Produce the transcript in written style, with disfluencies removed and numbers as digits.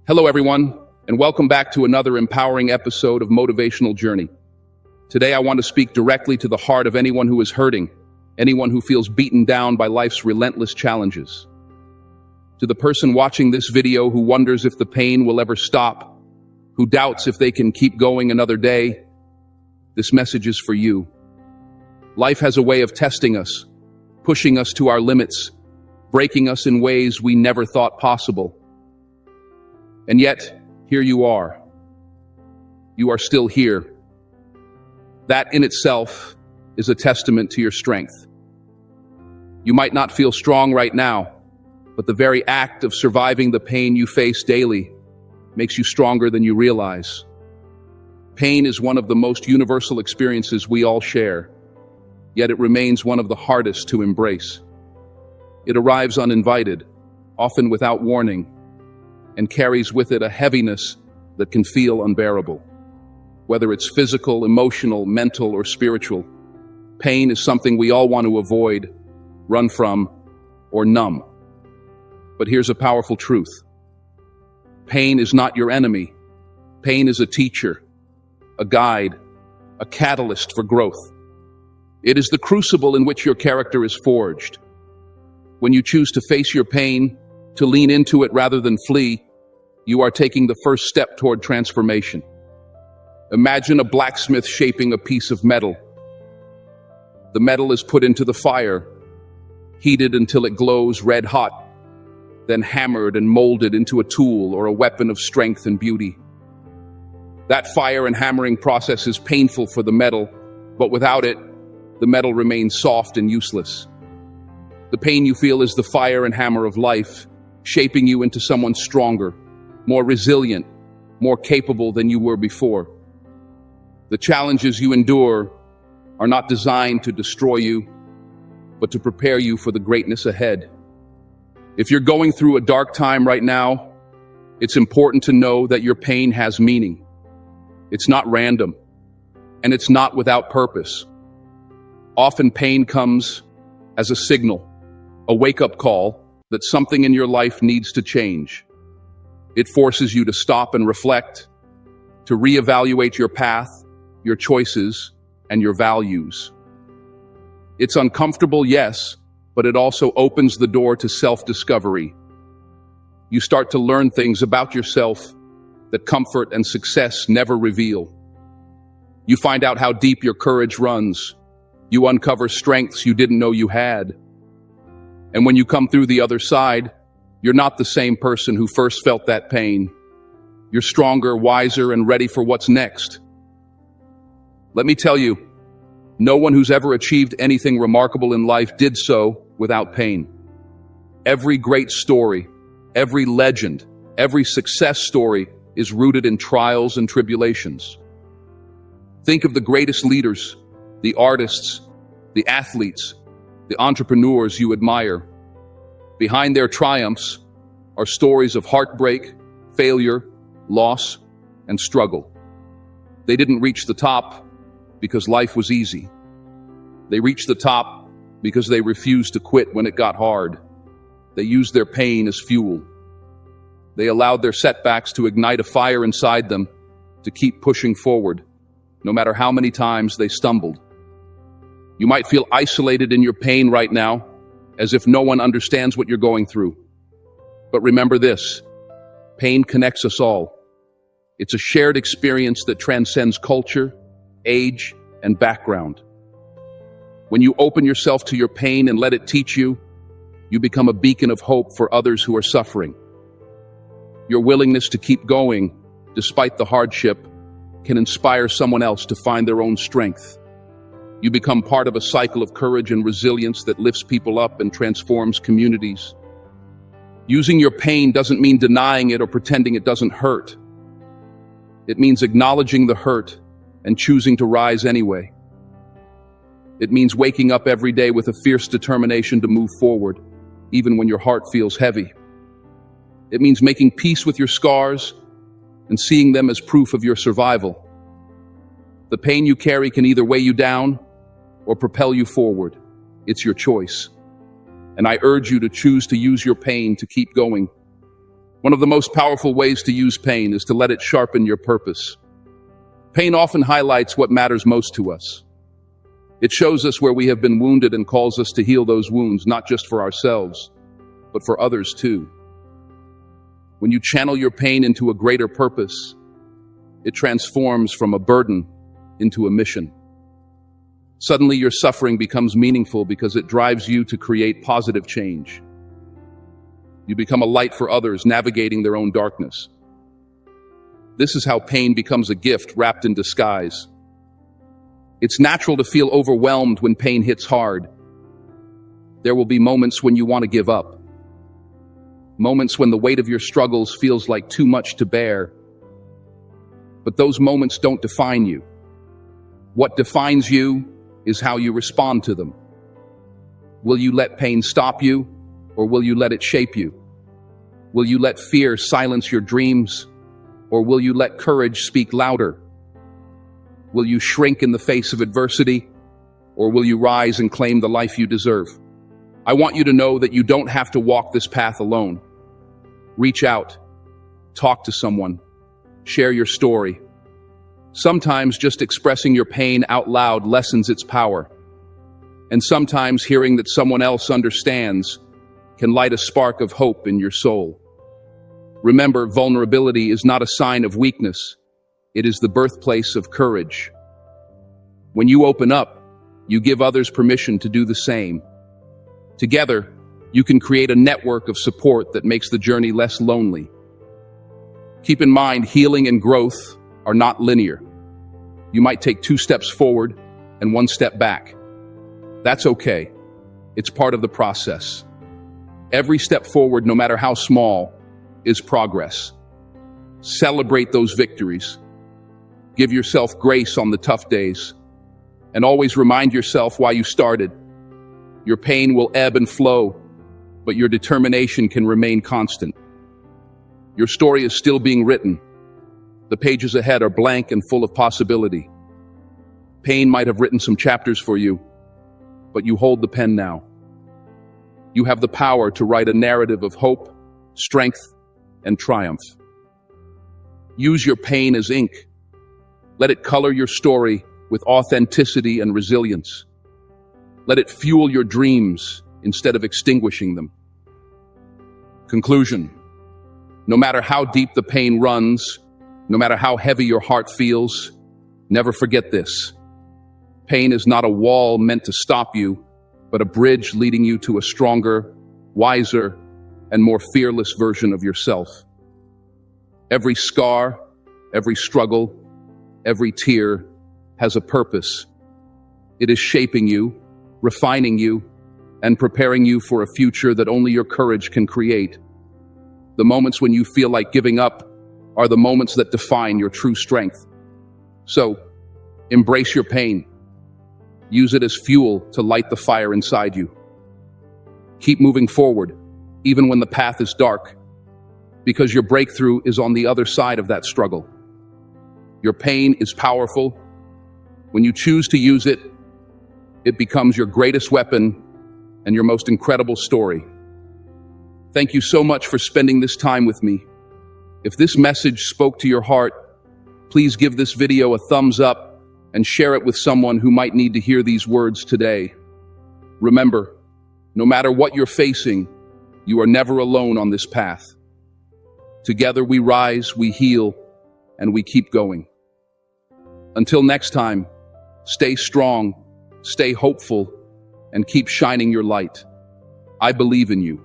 Hello, everyone, and welcome back to another empowering episode of Motivational Journey. Today, I want to speak directly to the heart of anyone who is hurting, anyone who feels beaten down by life's relentless challenges. To the person watching this video who wonders if the pain will ever stop, who doubts if they can keep going another day, this message is for you. Life has a way of testing us, pushing us to our limits, breaking us in ways we never thought possible. And yet, here you are. You are still here. That in itself is a testament to your strength. You might not feel strong right now, but the very act of surviving the pain you face daily makes you stronger than you realize. Pain is one of the most universal experiences we all share, yet it remains one of the hardest to embrace. It arrives uninvited, often without warning, and carries with it a heaviness that can feel unbearable. Whether it's physical, emotional, mental, or spiritual, pain is something we all want to avoid, run from, or numb. But here's a powerful truth. Pain is not your enemy. Pain is a teacher, a guide, a catalyst for growth. It is the crucible in which your character is forged. When you choose to face your pain, to lean into it rather than flee, you are taking the first step toward transformation. Imagine a blacksmith shaping a piece of metal. The metal is put into the fire, heated until it glows red hot, then hammered and molded into a tool or a weapon of strength and beauty. That fire and hammering process is painful for the metal, but without it, the metal remains soft and useless. The pain you feel is the fire and hammer of life, shaping you into someone stronger, more resilient, more capable than you were before. The challenges you endure are not designed to destroy you, but to prepare you for the greatness ahead. If you're going through a dark time right now, it's important to know that your pain has meaning. It's not random, and it's not without purpose. Often pain comes as a signal, a wake-up call that something in your life needs to change. It forces you to stop and reflect, to reevaluate your path, your choices, and your values. It's uncomfortable, yes, but it also opens the door to self-discovery. You start to learn things about yourself that comfort and success never reveal. You find out how deep your courage runs. You uncover strengths you didn't know you had. And when you come through the other side, you're not the same person who first felt that pain. You're stronger, wiser, and ready for what's next. Let me tell you, no one who's ever achieved anything remarkable in life did so without pain. Every great story, every legend, every success story is rooted in trials and tribulations. Think of the greatest leaders, the artists, the athletes, the entrepreneurs you admire. Behind their triumphs are stories of heartbreak, failure, loss, and struggle. They didn't reach the top because life was easy. They reached the top because they refused to quit when it got hard. They used their pain as fuel. They allowed their setbacks to ignite a fire inside them to keep pushing forward, no matter how many times they stumbled. You might feel isolated in your pain right now, as if no one understands what you're going through. But remember this, pain connects us all. It's a shared experience that transcends culture, age, and background. When you open yourself to your pain and let it teach you, you become a beacon of hope for others who are suffering. Your willingness to keep going, despite the hardship, can inspire someone else to find their own strength. You become part of a cycle of courage and resilience that lifts people up and transforms communities. Using your pain doesn't mean denying it or pretending it doesn't hurt. It means acknowledging the hurt and choosing to rise anyway. It means waking up every day with a fierce determination to move forward, even when your heart feels heavy. It means making peace with your scars and seeing them as proof of your survival. The pain you carry can either weigh you down or propel you forward. It's your choice. And I urge you to choose to use your pain to keep going. One of the most powerful ways to use pain is to let it sharpen your purpose. Pain often highlights what matters most to us. It shows us where we have been wounded and calls us to heal those wounds, not just for ourselves, but for others too. When you channel your pain into a greater purpose, it transforms from a burden into a mission. Suddenly, your suffering becomes meaningful because it drives you to create positive change. You become a light for others navigating their own darkness. This is how pain becomes a gift wrapped in disguise. It's natural to feel overwhelmed when pain hits hard. There will be moments when you want to give up. Moments when the weight of your struggles feels like too much to bear. But those moments don't define you. What defines you is how you respond to them. Will you let pain stop you, or will you let it shape you? Will you let fear silence your dreams, or will you let courage speak louder? Will you shrink in the face of adversity, or will you rise and claim the life you deserve? I want you to know that you don't have to walk this path alone. Reach out, talk to someone, share your story. Sometimes just expressing your pain out loud lessens its power. And sometimes hearing that someone else understands can light a spark of hope in your soul. Remember, vulnerability is not a sign of weakness. It is the birthplace of courage. When you open up, you give others permission to do the same. Together, you can create a network of support that makes the journey less lonely. Keep in mind, healing and growth are not linear. You might take 2 steps forward and 1 step back. That's okay. It's part of the process. Every step forward, no matter how small, is progress. Celebrate those victories. Give yourself grace on the tough days. And always remind yourself why you started. Your pain will ebb and flow, but your determination can remain constant. Your story is still being written. The pages ahead are blank and full of possibility. Pain might have written some chapters for you, but you hold the pen now. You have the power to write a narrative of hope, strength, and triumph. Use your pain as ink. Let it color your story with authenticity and resilience. Let it fuel your dreams instead of extinguishing them. Conclusion. No matter how deep the pain runs, no matter how heavy your heart feels, never forget this. Pain is not a wall meant to stop you, but a bridge leading you to a stronger, wiser, and more fearless version of yourself. Every scar, every struggle, every tear has a purpose. It is shaping you, refining you, and preparing you for a future that only your courage can create. The moments when you feel like giving up are the moments that define your true strength. So, embrace your pain. Use it as fuel to light the fire inside you. Keep moving forward, even when the path is dark, because your breakthrough is on the other side of that struggle. Your pain is powerful. When you choose to use it, it becomes your greatest weapon and your most incredible story. Thank you so much for spending this time with me. If this message spoke to your heart, please give this video a thumbs up and share it with someone who might need to hear these words today. Remember, no matter what you're facing, you are never alone on this path. Together we rise, we heal, and we keep going. Until next time, stay strong, stay hopeful, and keep shining your light. I believe in you.